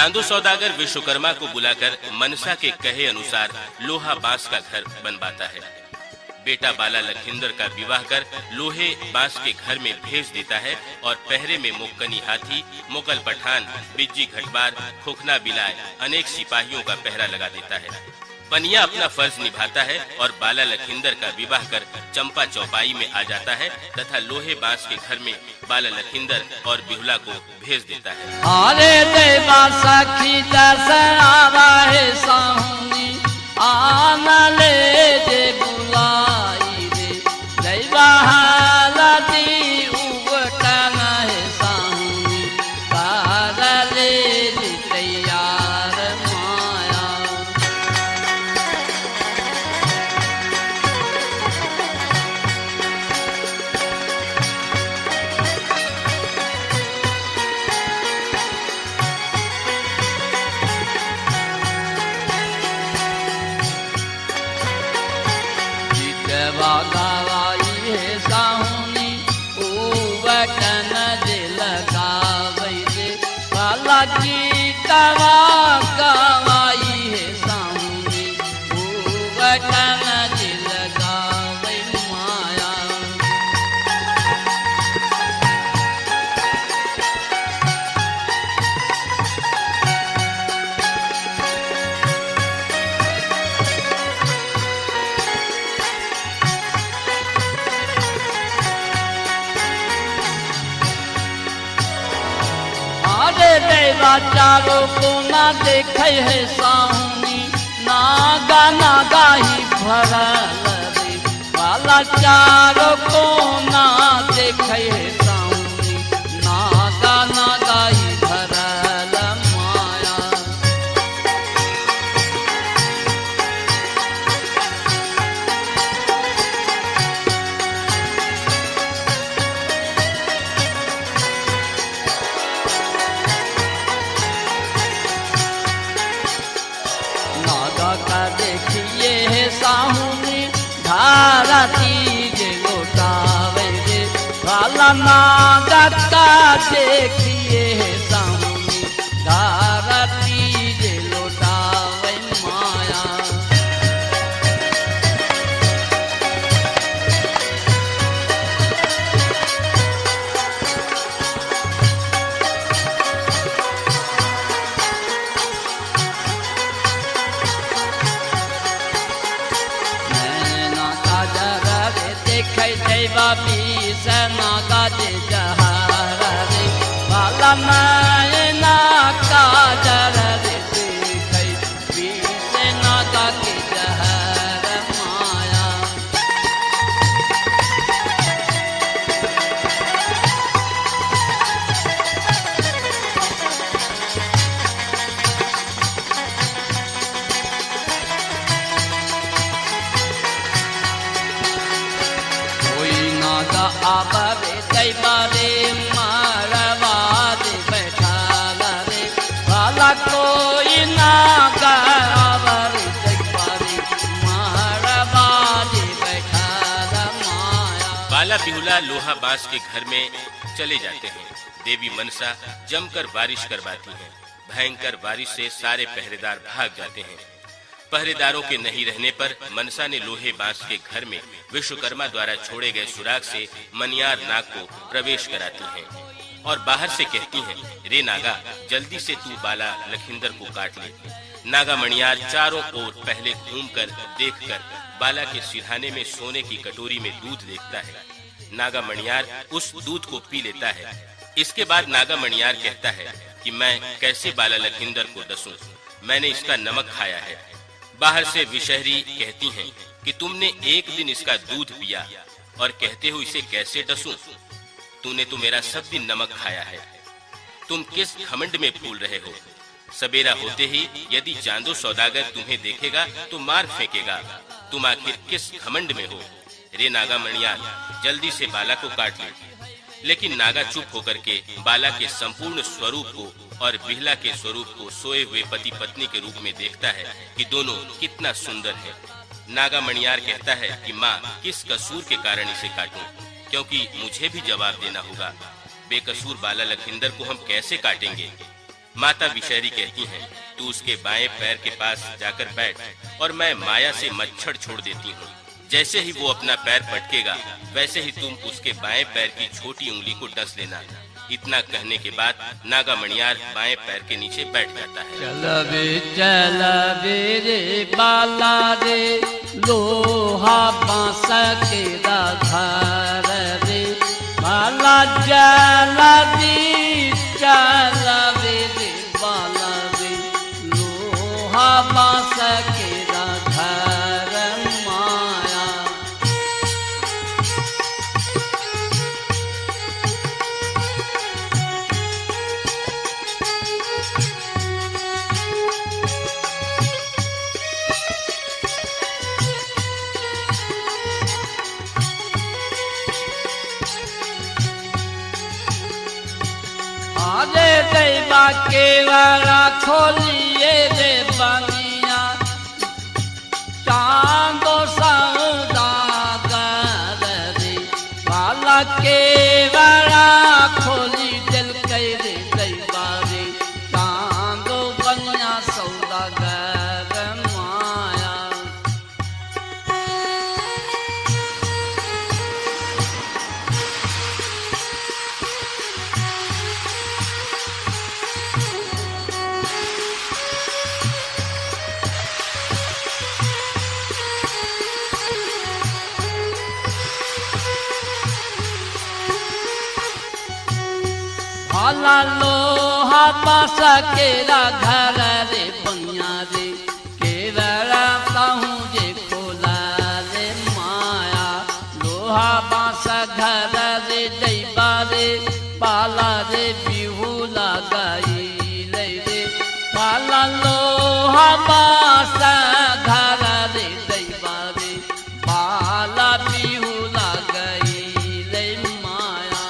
चांदो सौदागर विश्वकर्मा को बुलाकर मनसा के कहे अनुसार लोहा बांस का घर बनवाता है। बेटा बाला लखिंदर का विवाह कर लोहे बांस के घर में भेज देता है और पहरे में मुक्कनी हाथी, मुगल पठान, बिज्जी घटबार, खोखना बिलाय अनेक सिपाहियों का पहरा लगा देता है। पनिया अपना फर्ज निभाता है और बाला लखिंदर का विवाह कर चंपा चौपाई में आ जाता है तथा लोहे बांस के घर में बाला लखिंदर और बिहुला को भेज देता है। अरे देवा सखी दसरावा है साहुनी आना ले जे बुलाई रे देवा हालती उवटना है साहुनी तारा ले जे तैयार माया। गवाई है साहुनी उवटन दिल गावई रे बाला की गवाई है साहुनी उवटन दिल गावई माया। देवा चारो को ना देखे है साहुनी नागा नागा ही भरल रे बाला चारो को ना देखे है साहुनी नागा नागा ही भरल माया। का देखिए है साहुनी धारा तीज लौटावे रे बाला नागा का देखिए है साहुनी धारा तीज लौटावे माया। देवा बीस नागा जे जहारा रे बाला नैना काजर रे देखै बीस नागा के जहर माया। आबे दैवा रे मारवा दे बैठा रे बाला कोई नागा आवे दैवा रे मारवा दे बैठा माया। बाला बिहुला लोहा बांस के घर में चले जाते हैं। देवी मनसा जमकर बारिश करवाती है। भयंकर बारिश से सारे पहरेदार भाग जाते हैं। पहरेदारों के नहीं रहने पर मनसा ने लोहे बांस के घर में विश्वकर्मा द्वारा छोड़े गए सुराग से मनियार नाग को प्रवेश कराती हैं और बाहर से कहती हैं, रे नागा जल्दी से तू बाला लखिंदर को काट ले। नागा मणियार चारों ओर पहले घूमकर देखकर बाला के सिरहाने में सोने की कटोरी में दूध देखता है। नागा मणियार उस दूध को पी लेता है। इसके बाद नागा मणियार कहता है कि मैं कैसे बाला लखिंदर को दसूं, मैंने इसका नमक खाया है। बाहर से विषहरी कहती हैं कि तुमने एक दिन इसका दूध पिया और कहते हो इसे कैसे डसूं? तूने तो मेरा सब दिन नमक खाया है। तुम किस घमंड में फूल रहे हो? सवेरा होते ही यदि चांदो सौदागर तुम्हें देखेगा तो मार फेंकेगा। तुम आखिर किस घमंड में हो? रे नागा मणियार जल्दी से बाला को काट ले। लेकिन नागा चुप होकर के बाला के संपूर्ण स्वरूप को और बिहला के स्वरूप को सोए हुए पति पत्नी के रूप में देखता है कि दोनों कितना सुंदर है। नागा मणियार कहता है कि माँ, किस कसूर के कारण इसे काटूं? क्योंकि मुझे भी जवाब देना होगा। बेकसूर बाला लखिंदर को हम कैसे काटेंगे? माता विषहरी कहती हैं, तू उसके बाएं पैर के पास जाकर बैठ और मैं माया से मच्छर छोड़ देती हूँ। जैसे ही वो अपना पैर पटकेगा वैसे ही तुम उसके बाएं पैर की छोटी उंगली को डस लेना। इतना कहने के बाद नागा मणियार बाएं पैर के नीचे बैठ जाता है। चल बे रे बाला रे लोहा बांस के घर रे बाला चल बे रे बाला रे लोहा बांस के घर माया। अरे दैवा के वाला खोलिए रे बनिया चांदो सौदागर रे बाला के वाला खोली दिल के रे दैवा रे चांदो बनिया सौदागर माया। भाला लोहा बांस के घर रे बनिया रे केवड़ा कहूँ जे खोला रे माया। लोहा बांस घर रे दैबा रे पाला रे बिहू लगाई ले रे पाला लोहा बांस घर रे दैबा रे पाला बिहू लगाई ले माया।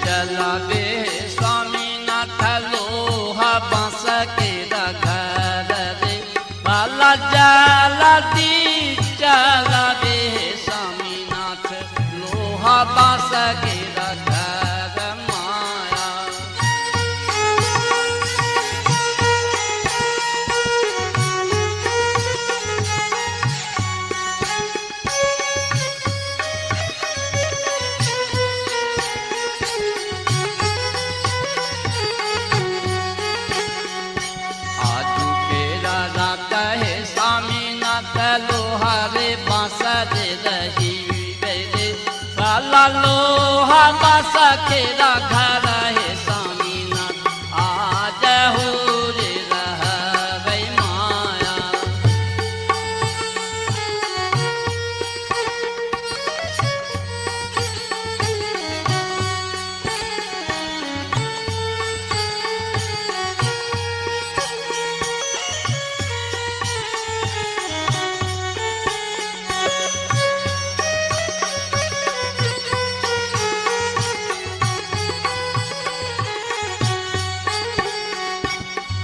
चला बे स्वामीनाथ लोहा बांस के घर रे बाला जाला दी चला बे स्वामीनाथ लोहा बांस के घर माया। लोहा रे बांस दे रही रे बाला लोहा बांस के घर है स्वामीनाथ आज हो रे रहबै माया।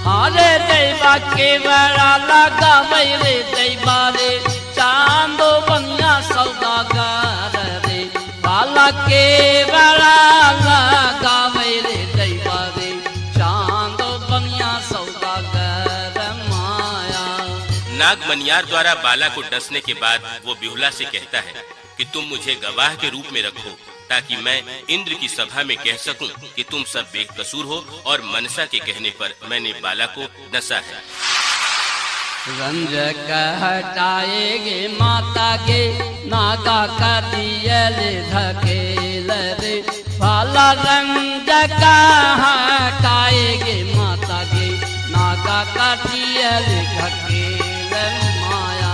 हरे दैवा के बड़ा लगा रे दैवा रे चांदो बनिया सौदागर रे बाला के बड़ा लगा रे दैवा रे चांदो बनिया सौदागर माया। नाग मनियार द्वारा बाला को डसने के बाद वो बिहुला से कहता है कि तुम मुझे गवाह के रूप में रखो ताकि मैं इंद्र की सभा में कह सकूं कि तुम सब बेकसूर हो और मनसा के कहने पर मैंने बाला को डसा है। रंज हटाएगे माता के नागा का दियल धकेल रे बाला रंज हटाएगे माता के नागा का दियल धकेल माया।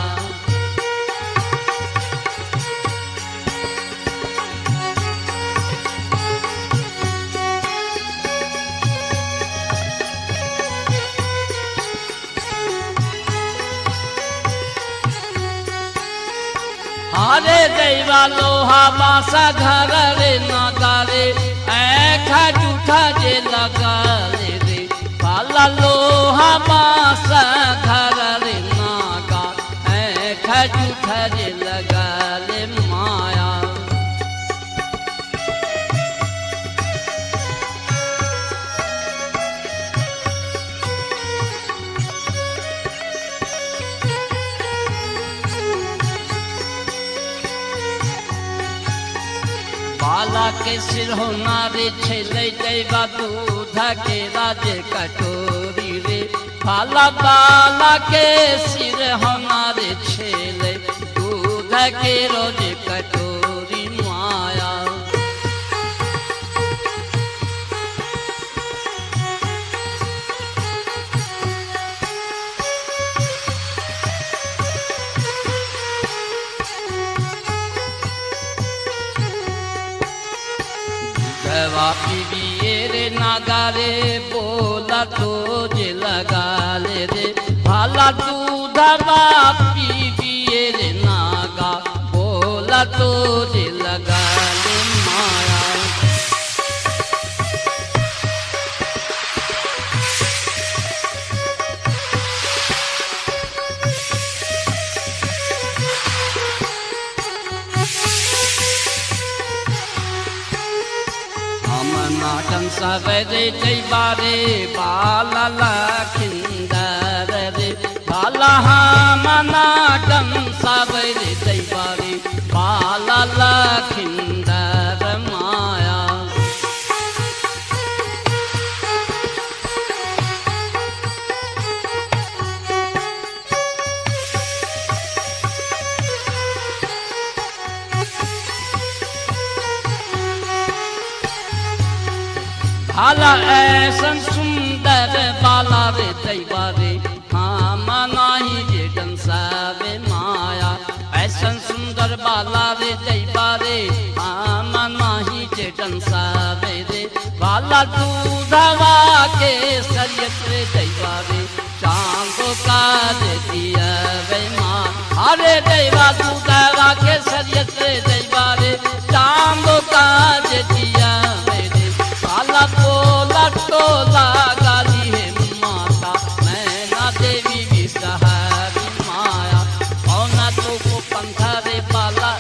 अरे दैवा लोहा बासा घर रे नागारे ऐखा जूठा जे लगा रे पाला लोहा बासा घर रे नागा ऐखा जूठा जे लगा ले माया। बाला के सिर होना रे छेले दैवा दूध के राजे कटोरी रे बाला बाला के सिर होना रे छेले दूध के रोजे कटोरी माया। रे नागारे बोला तो जे लगा ले रे भाला दूधवा पीबिए रे नागा बोला तो जे लगा ले माया। नाटन सवेरे जैबारे बाला लखिंदर रे बाला हम नाटन सवेरे जैबारे बाला लखिंदर माया। भाला ऐसन सुंदर बाला रे दैवा रे हाँ मनाही जे डंसावे माया। ऐसन सुंदर बाला रे दैवा रे हाँ मनाही जे डंसावे रे बाला दूधवा के सरियत रे दैवा रे चांदो का दे दिया वे माँ। अरे दैवा दूधवा के सरियत रे दैवा रे चांदो का दे दिया बाला बोला टोला गाली है माता मैना देवी भी सहारी माया। कौना तो को पंखा रे बाला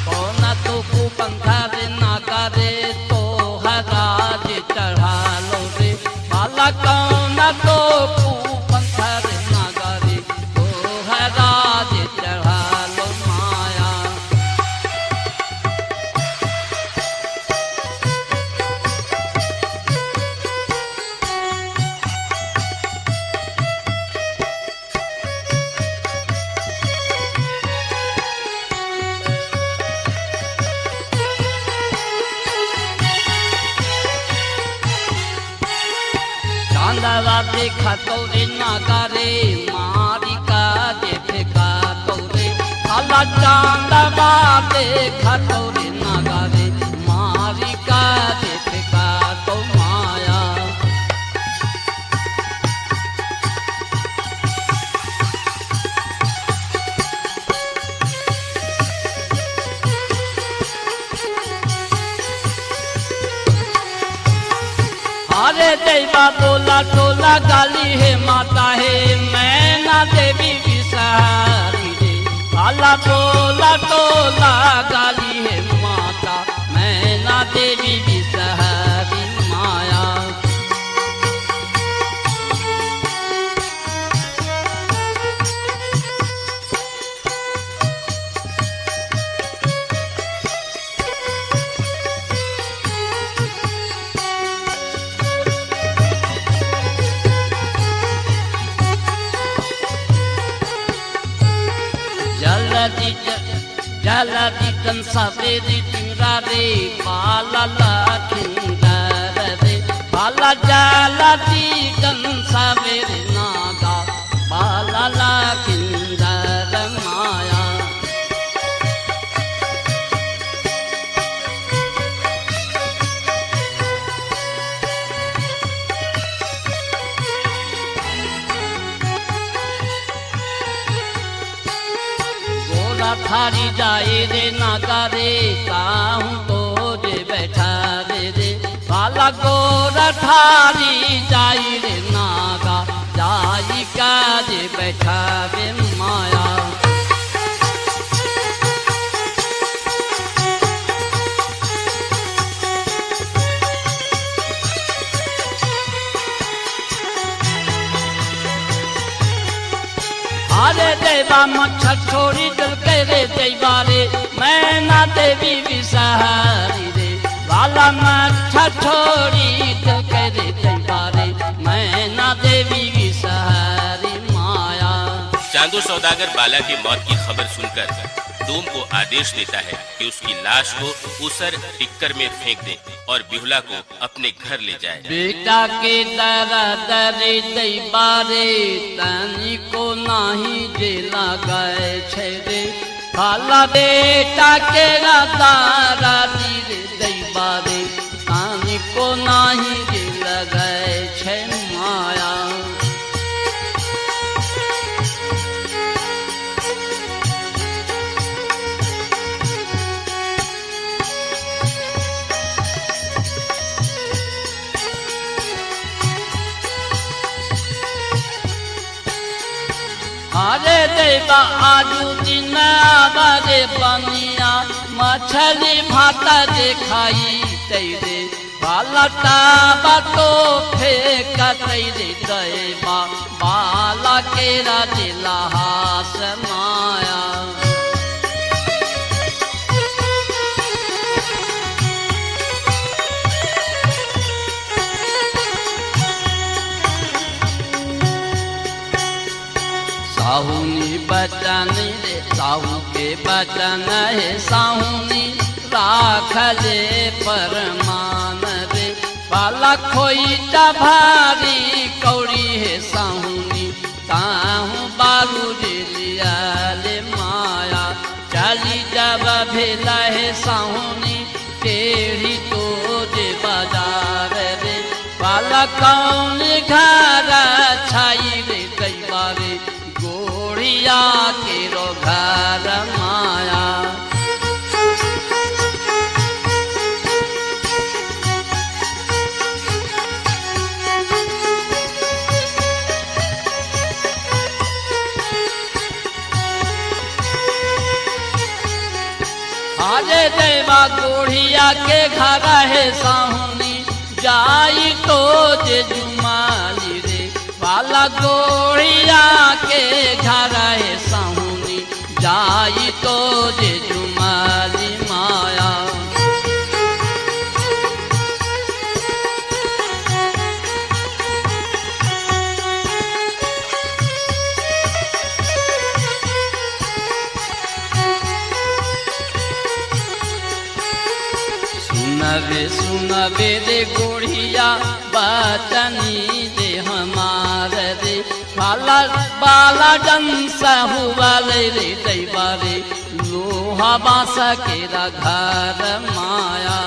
कौना तो को पंखा रे नागा रे तो हराज चढ़ा लो रे बाला कौना तो को पंखा रे नागा रे तो हराज चढ़ा लो माया। चांदवा देखा तो रे नागारे मारी का देखा तो रे अला चांदवा देखा तो रे नागारे मारी का देखा तो माया। अरे दैवा बोला टोला गाली है माता है मैना देवी भी सहारी रे बाला बोला टोला गाली है माता मैना देवी भी सहारी माया। जलदी कंसावेरी तिंगरा रे बाला लखिंदर रे बाला जलदी कंसावेरी नागा बाला लखिंदर माया। ठारी जाए रे नागा रे ताहू तो जे बैठा रे बाला गोरा ठारी जाई रे नागा जाई का जे बैठा रे माया। अरे देवा मच्छर छोड़ी दिल के रे देवा रे मैं ना देवी विसहारी रे बाला मच्छर छोड़ी दिल के रे देवा रे मैं ना देवी विसहारी माया। चांदो सौदागर बाला की मौत की खबर सुनकर डोम को आदेश देता है कि उसकी लाश को उसर टिक्कर में फेंक दे और बिहुला को अपने घर ले जाए। बेटा के दरा दरे दैबा रे तनी को नाही जेला गए छे रे खाला बेटा के दारा रे दैबा रे तनी को नाही जेला गए छे माया। अरे देवा आजू दिन आवारे बनिया मछली भाता देखाई तेरे बालटा बातो फेंक तेरे देवा बाला के दिला हास माया। साहुनी बचन रे साहू के बचन है साहुनी राख ले परमान रे बाला खोई भारी कौड़ी है साहुनी ताहू बारू रे लिया ले माया। चली जब भेला है साहुनी तेरी तो जे बाजार रे बाला कौन घर छाई रे दैवा रे गोड़िया के रो घर माया। अरे देवा गोड़िया के घर है साहुनी जाई तो जे जुमाली रे बाला गोड़िया के घर है साहुनी जाई तो जे जुमाली माया। सुनवे रे गोड़िया बचनी दे हमार रे बाला बाला जंसा हुआ रे दैवा रे लोहा बास के घर माया।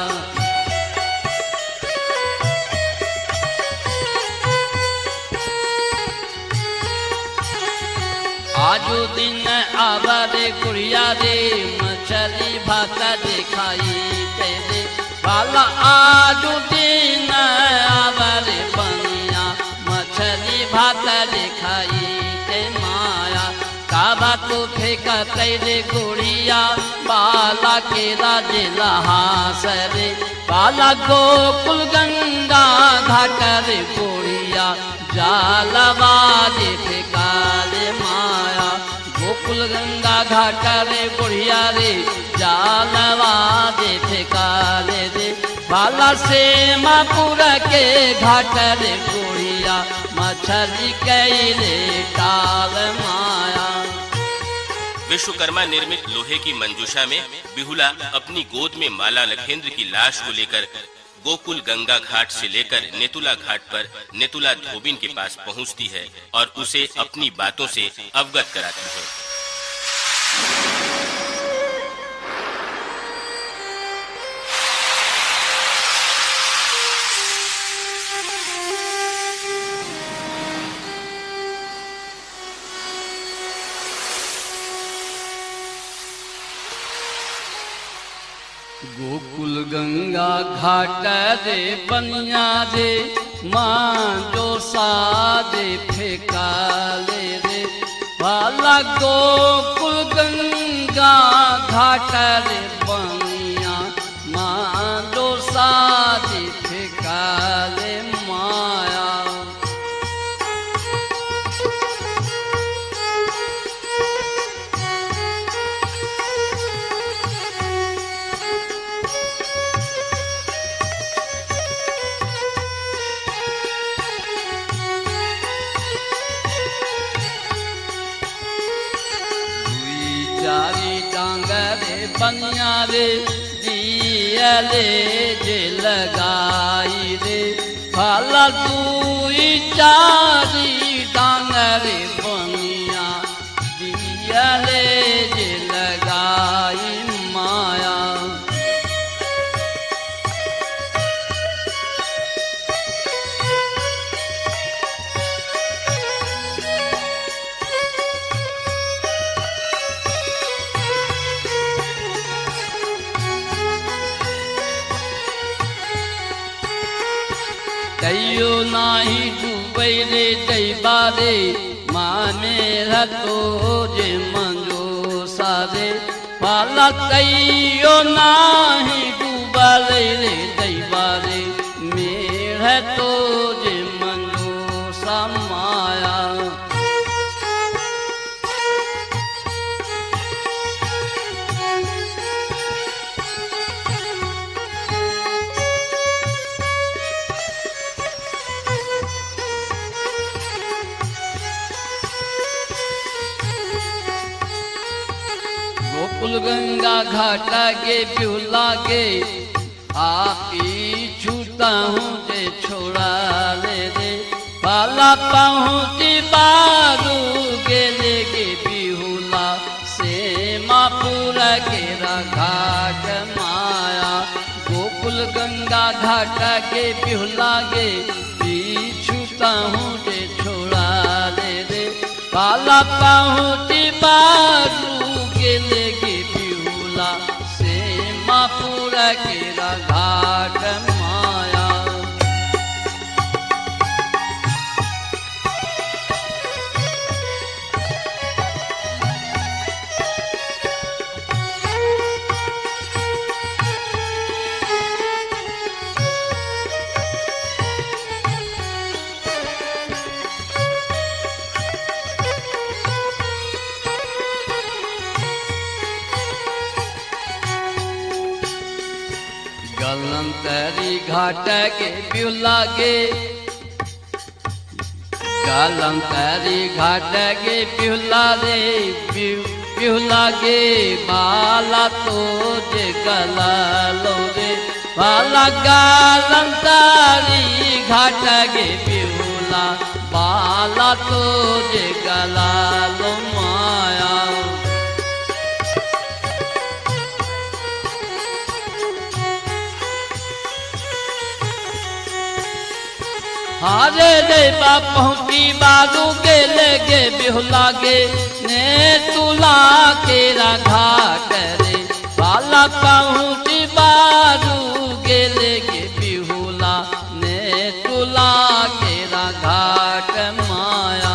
आजो दिन आवारे गुड़िया रे मछली भात दिखाई तेरे बाला आजो दिन आवारे बनिया मछली भात दिखाई ते माया। काबा तो फेंका तेरे गुड़िया बाला के राजेला हास रे बाला गोकुल गंगा घाट रे गोड़िया जालवा दे फेंका रे माया। गोकुल गंगा घाट रे गोड़िया रे जालवा दे फेंका रे बाला से मापुर के घाट रे गोड़िया मछली कैले टाल माया। विश्वकर्मा निर्मित लोहे की मंजूषा में बिहुला अपनी गोद में माला लखेंद्र की लाश को लेकर गोकुल गंगा घाट से लेकर नेतुला घाट पर नेतुला धोबिन के पास पहुंचती है और उसे अपनी बातों से अवगत कराती है। गोकुल गंगा घाट रे बनिया रे माँ जो साजे फेंकाले रे भाला गोकुल गंगा घाट रे बनिया माँ जो साजे फेंकाले माया। बनिया रे दियले जे लगाई रे भाला दुई चारी डांग रे बनिया दियले जे लगाई माया। कहियो नाही डूबै रे दैबा रे माने रतो जे मंजो सारे भाला कहियो नाही डूबा रे दैबा रे मेढ़ तो जे मंजो सा माया। गोकुल गंगा घाट गे बिहुला गे आपी छूता हूँ जे छोड़ा ले रे भाला पहुँची बारू गेले गे बिहुला से मापुर केरा घाट माया। गोकुल गंगा घाट गे बिहुला गे छूता हूँ जे छोड़ा ले रे भाला पहुँची बारू गेले गे बिहुला से मापुर केरा घाट माया। गलंतरी घाट के बिहुला गे गलंतरी घाट के बिहुला रे बिहुला गे बाला तो जे गला लो रे भाला गलंतरी घाट गे बिहुला बाला तो जे गला लो माया। हारे रे बा पहुँची बारू गेले गे बिहुला गे ने तुला केरा घाट रे भाला पहुँची बारू गेले गे बिहुला ने तुला केरा घाट माया।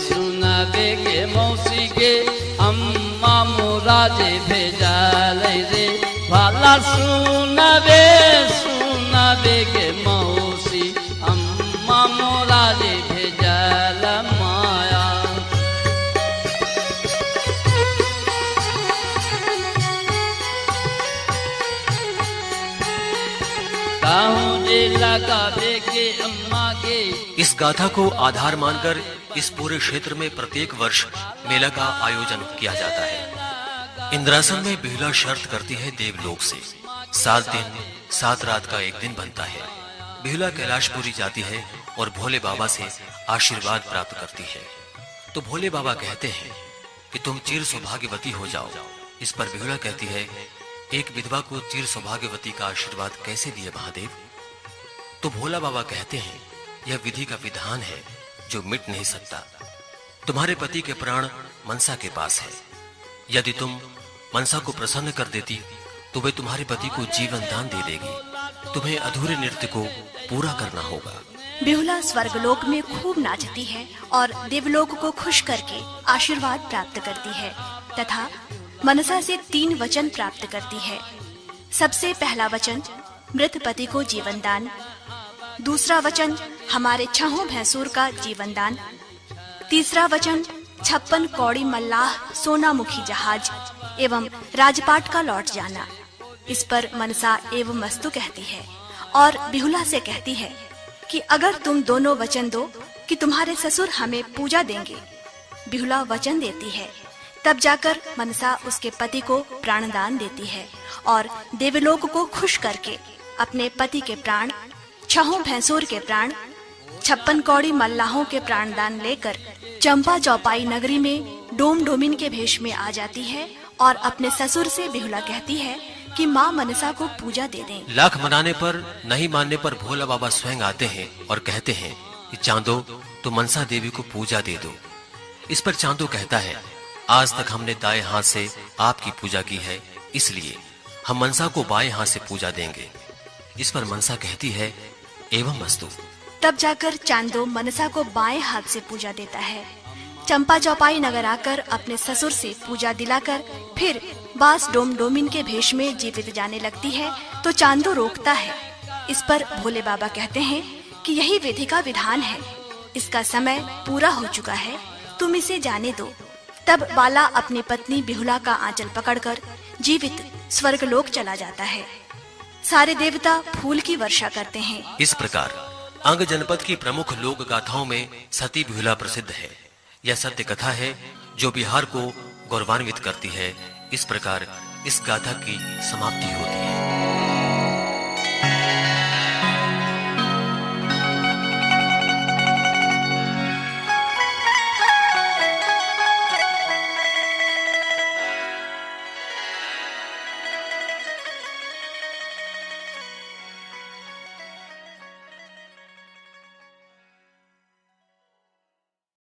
सुनबे गे मौसी गे अम्मा मोरा जे भेजल रे भाला सुनबे गे मौसी अम्मा मोरा जे भेजल माया। इस गाथा को आधार मानकर इस पूरे क्षेत्र में प्रत्येक वर्ष मेला का आयोजन किया जाता है। इंद्रासन में बिहुला शर्त करती है देवलोक से 7 दिन 7 रात का एक दिन बनता है। बिहुला कैलाशपुरी जाती है और भोले बाबा से आशीर्वाद प्राप्त करती है। तो भोले बाबा कहते हैं कि तुम चिर सौभाग्यवती हो जाओ। इस पर बेहुला कहती है, एक विधवा को चिर सौभाग्यवती का आशीर्वाद कैसे दिए महादेव? तो भोला बाबा कहते हैं, यह विधि का विधान है जो मिट नहीं सकता। तुम्हारे पति के प्राण मनसा के पास है। यदि तुम मनसा को प्रसन्न कर देती तो वे तुम्हारे पति को जीवन दान दे देगी। तुम्हें अधूरे नृत्य को पूरा करना होगा। बेहुला स्वर्गलोक में खूब नाचती है और देवलोक को खुश करके आशीर्वाद प्राप्त करती है तथा मनसा से 3 वचन प्राप्त करती है। सबसे पहला वचन मृत पति को जीवन दान, दूसरा वचन हमारे 6 भैंसुर का जीवन दान, तीसरा वचन 56 कौड़ी मल्लाह सोनामुखी जहाज एवं राजपाट का लौट जाना। इस पर मनसा एवं मस्तु कहती है और बेहुला से कहती है कि अगर तुम दोनों वचन दो कि तुम्हारे ससुर हमें पूजा देंगे। बेहुला वचन देती है, तब जाकर मनसा उसके पति को प्राणदान देती है और देवलोक को खुश करके अपने पति के प्राण, 6 भैंसुर के प्राण, 56 कौड़ी मल्लाहों के प्राणदान लेकर चंपा चौपाई नगरी में डोम डोमिन के भेष में आ जाती है और अपने ससुर से बेहुला कहती है कि माँ मनसा को पूजा दे दें। लाख मनाने पर नहीं मानने पर भोला बाबा स्वयं आते हैं और कहते हैं कि चांदो तो मनसा देवी को पूजा दे दो। इस पर चांदो कहता है, आज तक हमने दाएं हाथ से आपकी पूजा की है, इसलिए हम मनसा को बाएं हाथ से पूजा देंगे। इस पर मनसा कहती है, एवं मस्तु। तब जाकर चांदो मनसा को बाएं हाथ से पूजा देता है। चंपा चौपाई नगर आकर अपने ससुर से पूजा दिलाकर फिर बास डोम डोमिन के भेष में जीवित जाने लगती है तो चांदो रोकता है। इस पर भोले बाबा कहते हैं कि यही विधि का विधान है, इसका समय पूरा हो चुका है, तुम इसे जाने दो। तब बाला अपनी पत्नी बेहुला का आंचल पकड़कर जीवित स्वर्गलोक चला जाता है। सारे देवता फूल की वर्षा करते हैं। इस प्रकार अंग जनपद की प्रमुख लोक गाथाओं में सती बेहुला प्रसिद्ध है। यह सत्य कथा है जो बिहार को गौरवान्वित करती है। इस प्रकार इस गाथा की समाप्ति होती है।